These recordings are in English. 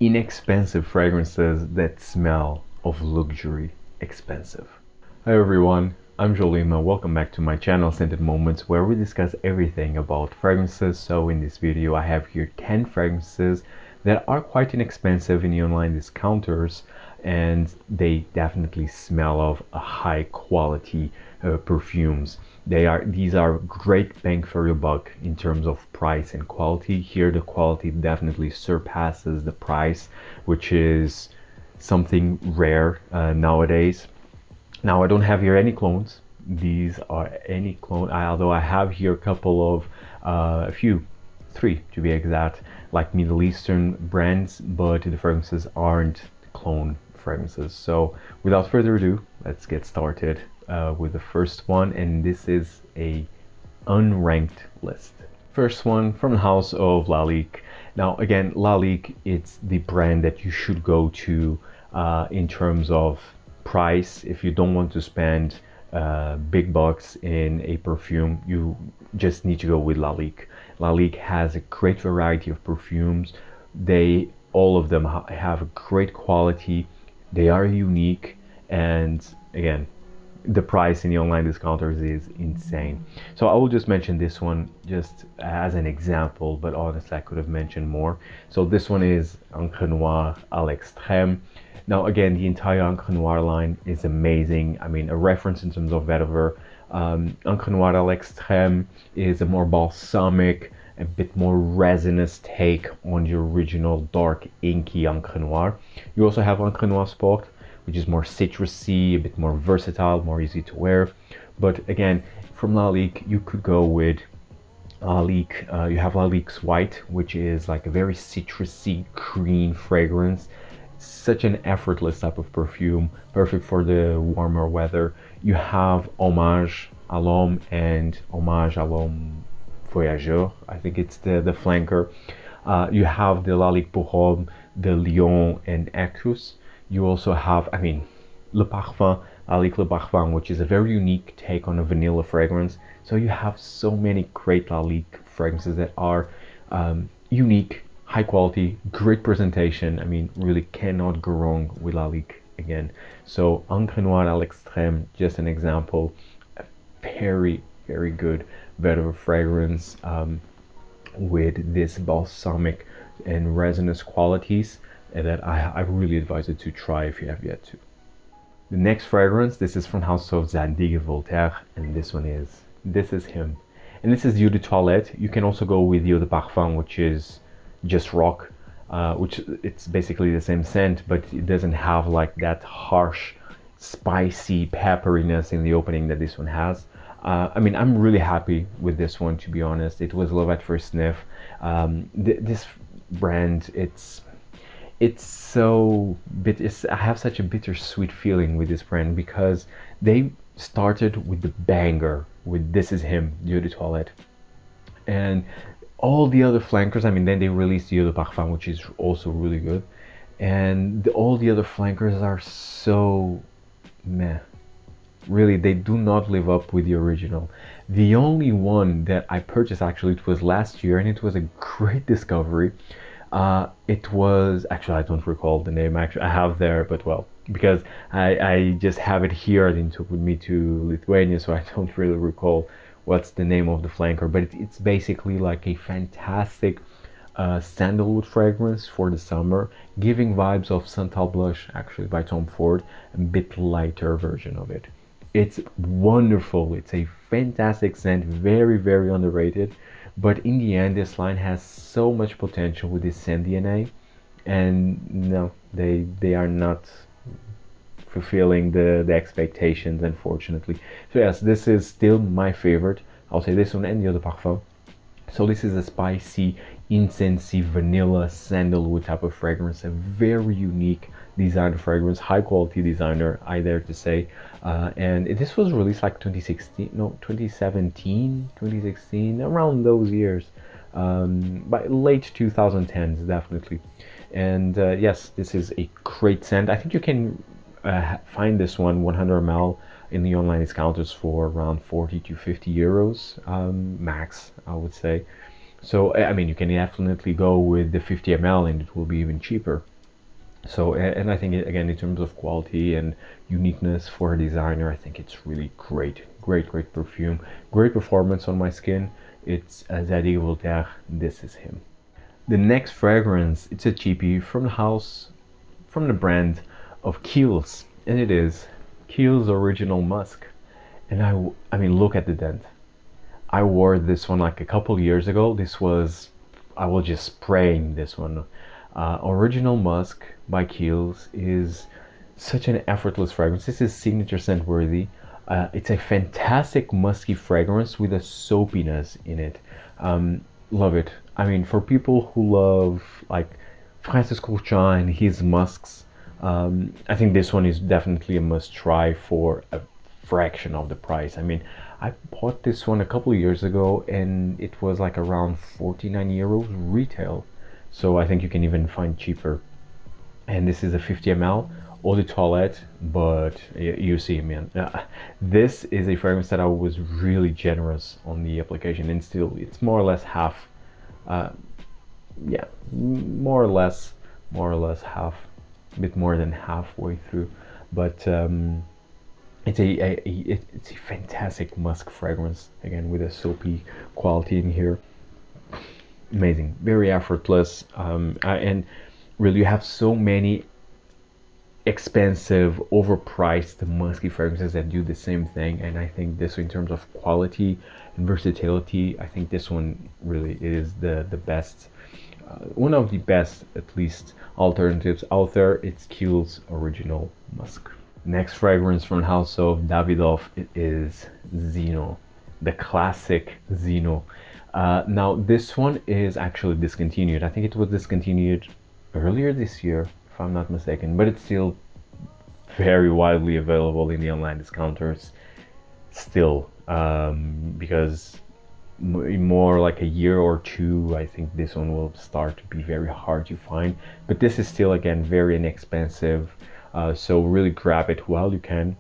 inexpensive fragrances that smell of luxury expensive. Hi everyone, I'm Jolima. Welcome back to my channel Scented Moments, where we discuss everything about fragrances. So in this video I have here 10 fragrances that are quite inexpensive in the online discounters, and they definitely smell of a high quality perfumes. These are great bang for your buck in terms of price and quality. Here the quality definitely surpasses the price, which is something rare nowadays. Now I don't have here any clones. These are any clone, although I have here a couple of three to be exact, like Middle Eastern brands, but the fragrances aren't clone fragrances. So without further ado, let's get started with the first one, and this is a unranked list. First one from the house of Lalique. Now again, Lalique, it's the brand that you should go to in terms of price. If you don't want to spend big bucks in a perfume, you just need to go with Lalique. Lalique has a great variety of perfumes. All of them have a great quality. They are unique, and again, the price in the online discounters is insane. So I will just mention this one just as an example, but honestly I could have mentioned more. So this one is Encre Noire à l'extrême. Now again, the entire Encre Noire line is amazing. I mean, a reference in terms of vetiver. Encre Noire à l'extrême is a more balsamic, a bit more resinous take on the original dark inky Encre Noire. You also have Encre Noire Sport, which is more citrusy, a bit more versatile, more easy to wear. But again, from Lalique, you could go with Lalique. You have Lalique's White, which is like a very citrusy green fragrance. Such an effortless type of perfume, perfect for the warmer weather. You have Hommage à l'Homme and Hommage à l'Homme Voyageur. I think it's the flanker. You have the Lalique Pour Homme, the Lion and Encre. You also have, I mean, Le Parfum, Lalique Le Parfum, which is a very unique take on a vanilla fragrance. So you have so many great Lalique fragrances that are unique, high quality, great presentation. I mean, really cannot go wrong with Lalique again. So Encre Noire à l'extrême, just an example, a very, very good vetiver fragrance with this balsamic and resinous qualities, and that I really advise you to try if you have yet to. The next fragrance, this is from house of Zadig and Voltaire, and this is him. And this is Eau de Toilette. You can also go with Eau de Parfum, which is just rock, which it's basically the same scent, but it doesn't have like that harsh, spicy pepperiness in the opening that this one has. I mean, I'm really happy with this one, to be honest. It was love at first sniff. This brand, I have such a bittersweet feeling with this brand, because they started with the banger with This Is Him, Eau de Toilette, and all the other flankers. I mean, then they released Eau de Parfum, which is also really good, and all the other flankers are so meh. Really, they do not live up with the original. The only one that I purchased, actually, it was last year, and it was a great discovery. It was, actually, I don't recall the name. Actually, I have there, but well, because I just have it here. I didn't took with me to Lithuania, so I don't really recall what's the name of the flanker, but it's basically like a fantastic sandalwood fragrance for the summer, giving vibes of Santal Blush, actually, by Tom Ford, a bit lighter version of it. It's wonderful. It's a fantastic scent, very, very underrated. But in the end, this line has so much potential with this scent DNA, and no, they are not fulfilling the expectations, unfortunately. So yes, this is still my favorite. I'll say this one and the Eau de Parfum. So this is a spicy, incensey, vanilla, sandalwood type of fragrance, a very unique designer fragrance, high quality designer, I dare to say. And this was released like 2016, around those years, by late 2010s, definitely. And yes, this is a great scent. I think you can find this one 100 ml in the online discounters for around 40 to 50 euros max, I would say. So I mean, you can definitely go with the 50 ml and it will be even cheaper. So, and I think again, in terms of quality and uniqueness for a designer, I think it's really great perfume, great performance on my skin. It's Zadig Voltaire. This is him. The next fragrance, it's a cheapie from the house, from the brand of Kiehl's, and it is Kiehl's Original Musk. And I mean, look at the dent. I wore this one like a couple years ago. I was just spraying this one. Original Musk by Kiehl's is such an effortless fragrance. This is signature scent worthy. It's a fantastic musky fragrance with a soapiness in it. Love it. I mean, for people who love like Francis Courchamp and his musks, I think this one is definitely a must try for a fraction of the price. I mean, I bought this one a couple of years ago and it was like around 49 euros retail. So I think you can even find cheaper. And this is a 50 ml Eau de Toilette, but you see, man, this is a fragrance that I was really generous on the application, and still it's more or less half, yeah, more or less half, a bit more than halfway through, but it's a fantastic musk fragrance, again with a soapy quality in here. Amazing, very effortless, and really you have so many expensive, overpriced musky fragrances that do the same thing, and I think this, in terms of quality and versatility, I think this one really is the best, one of the best at least alternatives out there. It's Kiehl's Original Musk. Next fragrance from the house of Davidoff is Zino, the classic Zino. Now this one is actually discontinued. I think it was discontinued earlier this year, if I'm not mistaken, but it's still very widely available in the online discounters still, because more like a year or two, I think this one will start to be very hard to find, but this is still, again, very inexpensive, so really grab it while you can.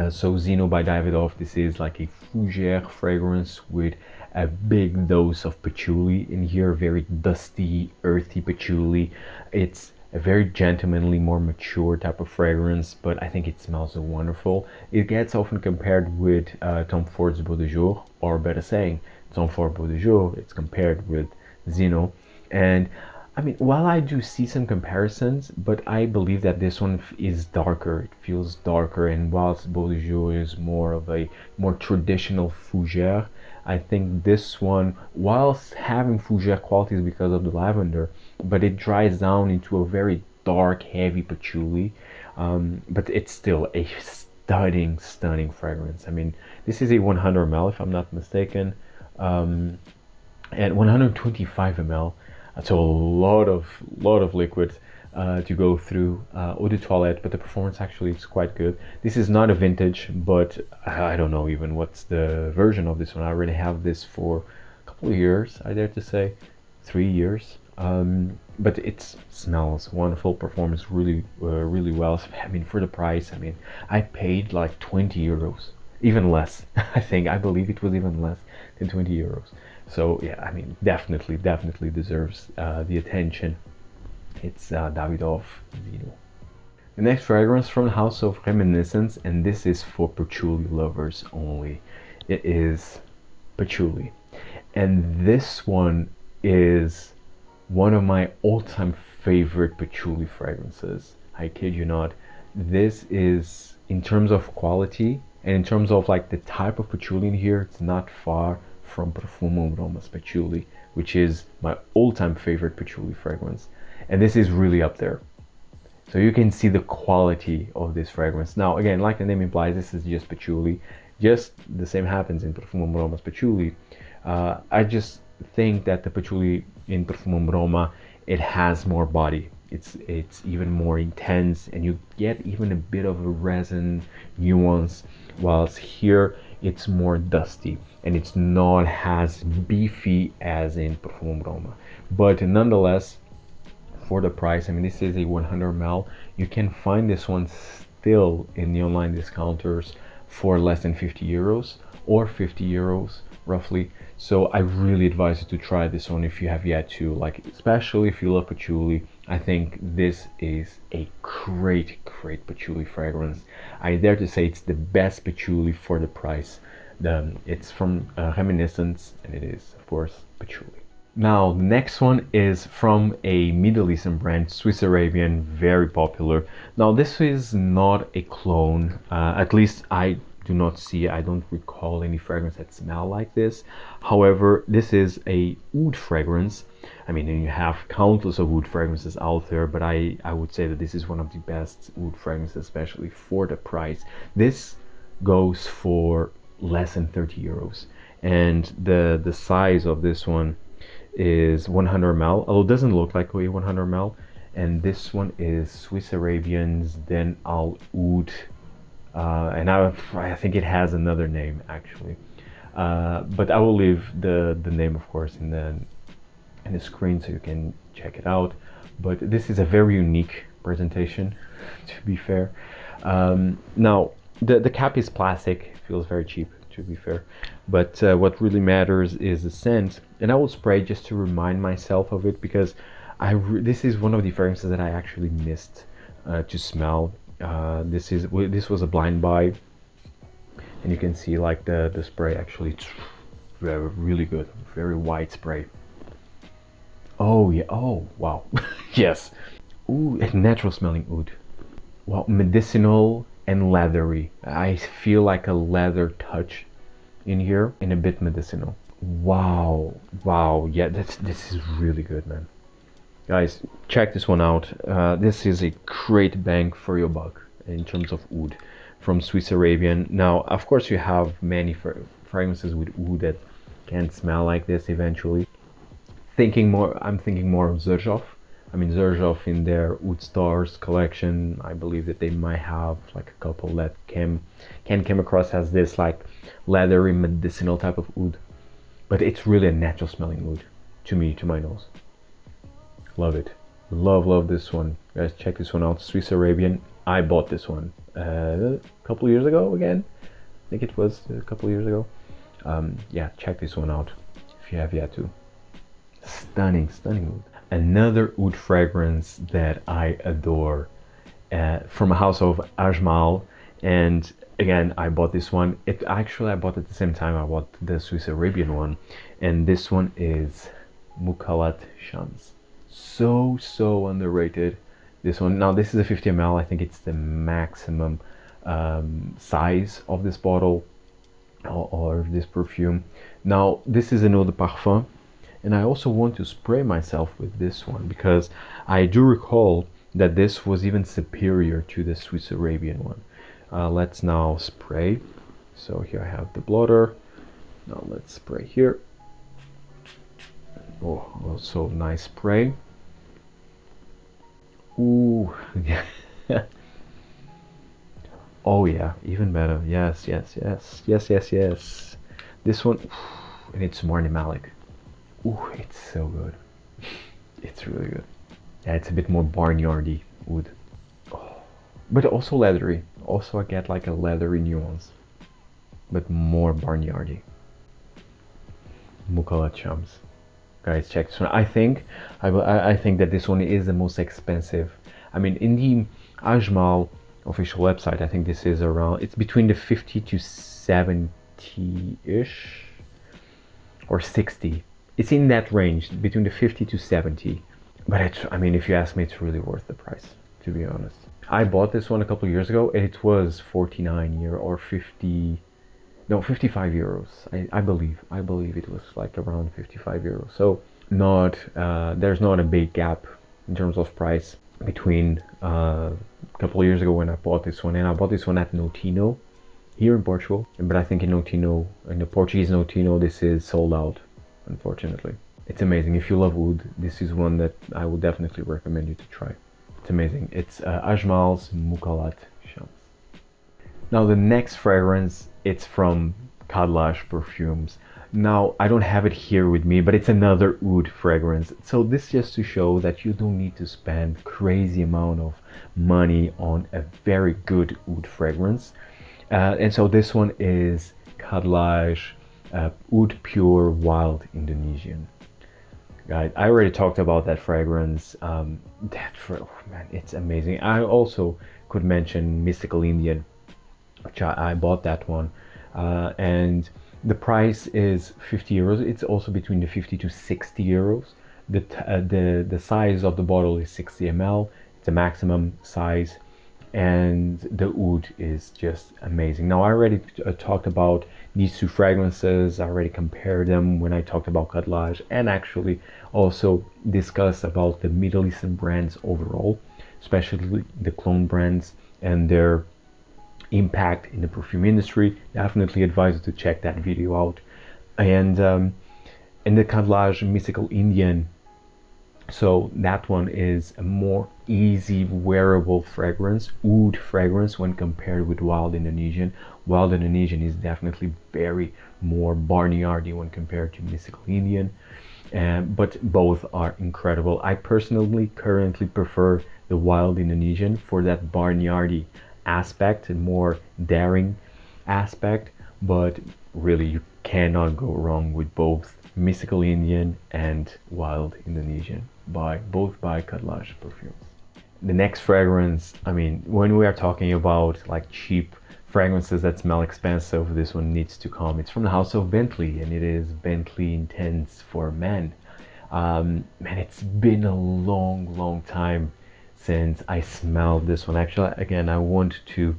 So Zino by Davidoff, this is like a fougere fragrance with a big dose of patchouli in here, very dusty, earthy patchouli. It's a very gentlemanly, more mature type of fragrance, but I think it smells wonderful. It gets often compared with Tom Ford's Beau de Jour, or better saying, Tom Ford Beau de Jour, it's compared with Zino. And I mean, while I do see some comparisons, but I believe that this one is darker. It feels darker, and whilst Beau de Jour is more of a more traditional fougere, I think this one, whilst having fougere qualities because of the lavender, but it dries down into a very dark, heavy patchouli. But it's still a stunning fragrance. I mean, this is a 100 ml, if I'm not mistaken, and 125 ml. So a lot of liquid to go through. Eau de Toilette, but the performance actually is quite good. This is not a vintage, but I don't know even what's the version of this one. I already have this for a couple of years, I dare to say 3 years. But it smells wonderful, performs really well. I mean, for the price, I mean, I paid like 20 euros, even less. I believe it was even less than 20 euros. So yeah, I mean, definitely deserves the attention. It's Davidoff Zino. The next fragrance from the house of Reminiscence, and this is for patchouli lovers only. It is patchouli, and this one is one of my all-time favorite patchouli fragrances. I kid you not. This is, in terms of quality and in terms of like the type of patchouli in here, it's not far from Reminiscence Patchouli, which is my all-time favorite patchouli fragrance, and this is really up there. So you can see the quality of this fragrance. Now again, like the name implies, this is just patchouli. Just the same happens in Reminiscence Patchouli. I just think that the patchouli in Reminiscence, it has more body. It's even more intense, and you get even a bit of a resin nuance, whilst here it's more dusty and it's not as beefy as in Reminiscence. But nonetheless, for the price, I mean, this is a 100 ml. You can find this one still in the online discounters for less than 50 euros or 50 euros roughly. So I really advise you to try this one if you have yet to, like, especially if you love patchouli. I think this is a great patchouli fragrance. I dare to say it's the best patchouli for the price. It's from Reminiscence, and it is of course patchouli. Now the next one is from a Middle Eastern brand, Swiss Arabian, very popular. Now this is not a clone, at least I don't recall any fragrance that smell like this. However, this is a oud fragrance. I mean, you have countless of oud fragrances out there, but I would say that this is one of the best oud fragrances, especially for the price. This goes for less than 30 euros, and the size of this one is 100 ml, although it doesn't look like a 100 ml. And this one is Swiss Arabian's Dehn Al Oud. And I think it has another name actually, but I will leave the name, of course, in the screen so you can check it out. But this is a very unique presentation, to be fair. Now the cap is plastic, feels very cheap, to be fair, but what really matters is the scent. And I will spray just to remind myself of it, because this is one of the fragrances that I actually missed to smell. This was a blind buy, and you can see like the spray actually, it's really good, very white spray. Oh yeah, oh wow. Yes. Ooh, a natural smelling oud. Well, medicinal and leathery. I feel like a leather touch in here, and a bit medicinal. Wow, yeah, this is really good, man. Guys, check this one out. This is a great bang for your buck in terms of oud from Swiss Arabian. Now, of course, you have many fragrances with oud that can smell like this eventually. I'm thinking more of Xerjoff. I mean, Xerjoff in their Oud Stars collection, I believe that they might have like a couple that can come across as this like leathery medicinal type of oud. But it's really a natural smelling oud to me, to my nose. Love it. Love this one. Guys, check this one out. Swiss Arabian. I bought this one a couple years ago again. I think it was a couple years ago. Yeah, check this one out if you have yet to. Stunning oud. Another oud fragrance that I adore, from a house of Ajmal. And again, I bought this one. I bought it at the same time I bought the Swiss Arabian one. And this one is Mukhallat Shams. So underrated, this one. Now this is a 50 ml. I think it's the maximum size of this bottle or this perfume. Now this is an eau de parfum, and I also want to spray myself with this one because I do recall that this was even superior to the Swiss Arabian one. Let's now spray. So here I have the blotter. Now let's spray here. Oh, also nice spray. Ooh, yeah. Oh yeah, even better. Yes. This one, and it's more animalic. Ooh, it's so good. It's really good. Yeah, it's a bit more barnyardy oud. Oh, but also leathery. Also I get like a leathery nuance, but more barnyardy. Mukhallat Shams. Guys, check this one. I think that this one is the most expensive. I mean, in the Ajmal official website, I think this is around, it's between the 50 to 70-ish or 60. It's in that range, between the 50 to 70. But I mean, if you ask me, it's really worth the price, to be honest. I bought this one a couple of years ago, and it was 49 euro or 55 euros. I believe it was like around 55 euros. So there's not a big gap in terms of price between a couple of years ago when I bought this one, and I bought this one at Notino here in Portugal. But I think in the Portuguese Notino, this is sold out, unfortunately. It's amazing. If you love oud, this is one that I would definitely recommend you to try. It's amazing. It's Ajmal's Mukhallat Shams. Now the next fragrance, it's from Khadlaj Perfumes. Now I don't have it here with me, but it's another oud fragrance. So this just to show that you don't need to spend crazy amount of money on a very good oud fragrance. And so this one is Khadlaj Oud Pure Wild Indonesian. Guys, I already talked about that fragrance. Oh man, it's amazing. I also could mention Mystical Indian, which I bought that one, and the price is 50 euros. It's also between the 50 to 60 euros. The size of the bottle is 60 ml. It's a maximum size, and the oud is just amazing. Now I already talked about these two fragrances. I already compared them when I talked about Khadlaj, and actually also discussed about the Middle Eastern brands overall, especially the clone brands and their impact in the perfume industry. Definitely advise you to check that video out. And the Khadlaj Mystical Indian, so that one is a more easy wearable fragrance, oud fragrance, when compared with Wild Indonesian. Wild Indonesian is definitely very more barnyardy when compared to Mystical Indian, but both are incredible. I personally currently prefer the Wild Indonesian for that barnyardy aspect and more daring aspect, but really you cannot go wrong with both Mystical Indian and Wild Indonesian, both by Khadlaj Perfumes. The next fragrance, I mean, when we are talking about like cheap fragrances that smell expensive, this one needs to come. It's from the house of Bentley, and it is Bentley Intense for Men. Man, it's been a long time since I smelled this one. Actually, again, I want to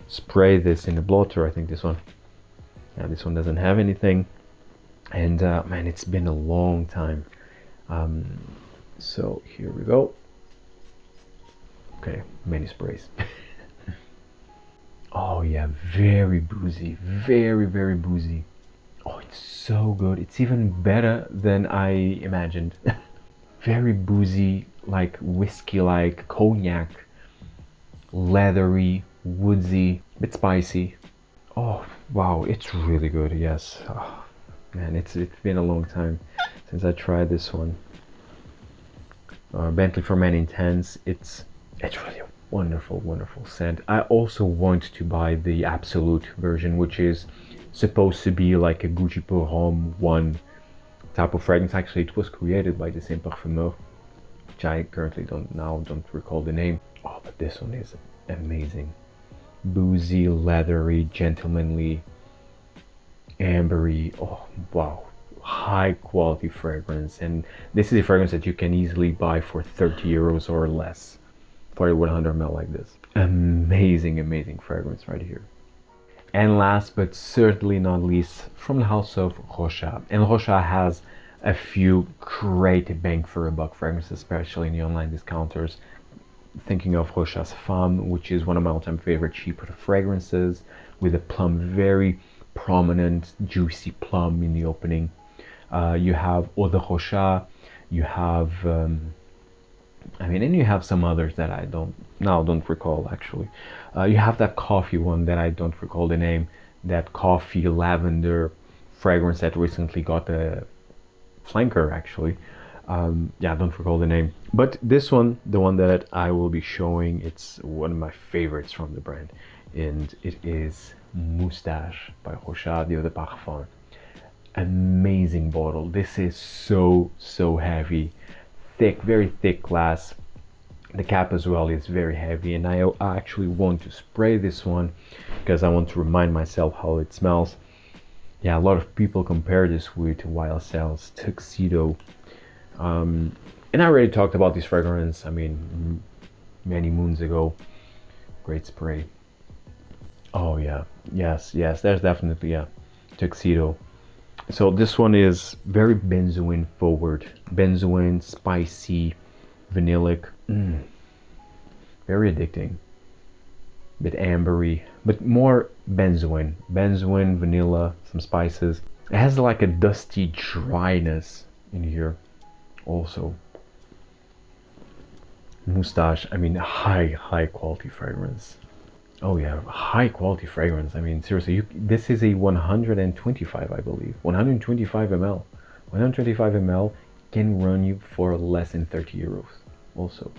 spray this in the blotter. I think this one doesn't have anything, and man, it's been a long time. So here we go. Okay, many sprays. Oh yeah, very boozy, very boozy. Oh, it's so good. It's even better than I imagined. Very boozy, like whiskey, like cognac, leathery, woodsy, bit spicy. Oh wow, it's really good. Yes. Oh, man, it's been a long time since I tried this one. Bentley For Men Intense. It's really a wonderful scent. I also want to buy the Absolute version, which is supposed to be like a Gucci Pour Homme 1 type of fragrance. Actually, it was created by the same parfumeur, which I currently don't recall the name. Oh, but this one is amazing. Boozy, leathery, gentlemanly, ambery. Oh wow, high quality fragrance. And this is a fragrance that you can easily buy for 30 euros or less for a 100 ml like this. Amazing fragrance right here. And last but certainly not least, from the house of Rochas. And Rochas has a few great bang for a buck fragrances, especially in the online discounters. Thinking of Rochas Femme, which is one of my all-time favorite cheaper fragrances, with a plum, very prominent, juicy plum in the opening. You have Eau de Rochas, you have, and you have some others that I don't recall actually. You have that coffee one that I don't recall the name, that coffee lavender fragrance that recently got a flanker actually. Yeah, I don't recall the name, but this one, the one that I will be showing, it's one of my favorites from the brand, and it is Moustache by Rochas Eau de Parfum. Amazing bottle. This is so heavy, thick, very thick glass. The cap as well is very heavy, and I actually want to spray this one because I want to remind myself how it smells. Yeah, a lot of people compare this with YSL's Tuxedo. And I already talked about this fragrance, I mean, many moons ago. Great spray. Oh yeah, yes, there's definitely, yeah, Tuxedo. So this one is very benzoin forward. Benzoin, spicy, vanillic. Very addicting. Bit ambery, but more benzoin. Benzoin, vanilla, some spices. It has like a dusty dryness in here also. Moustache, I mean, high quality fragrance. Oh yeah, high quality fragrance. I mean, seriously, this is a 125, I believe. 125 ml. 125 ml can run you for less than 30 euros also.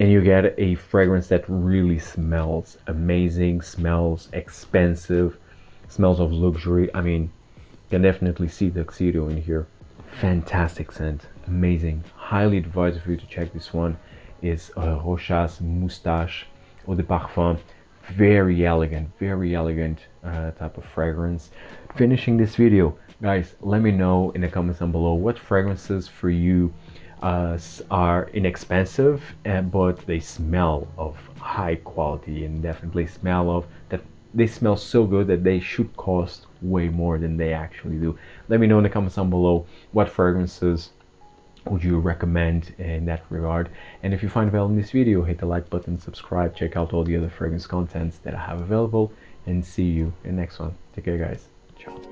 and you get a fragrance that really smells amazing, smells expensive, smells of luxury. I mean, you can definitely see the tuxedo in here. Fantastic scent, amazing. Highly advise for you to check this one. Is Rochas Moustache EDP. Very elegant type of fragrance. Finishing this video, guys, let me know in the comments down below what fragrances for you are inexpensive but they smell of high quality, and definitely smell of that they smell so good that they should cost way more than they actually do. Let me know in the comments down below what fragrances would you recommend in that regard. And if you find value in this video, hit the like button, subscribe, check out all the other fragrance contents that I have available, and see you in the next one. Take care, guys. Ciao.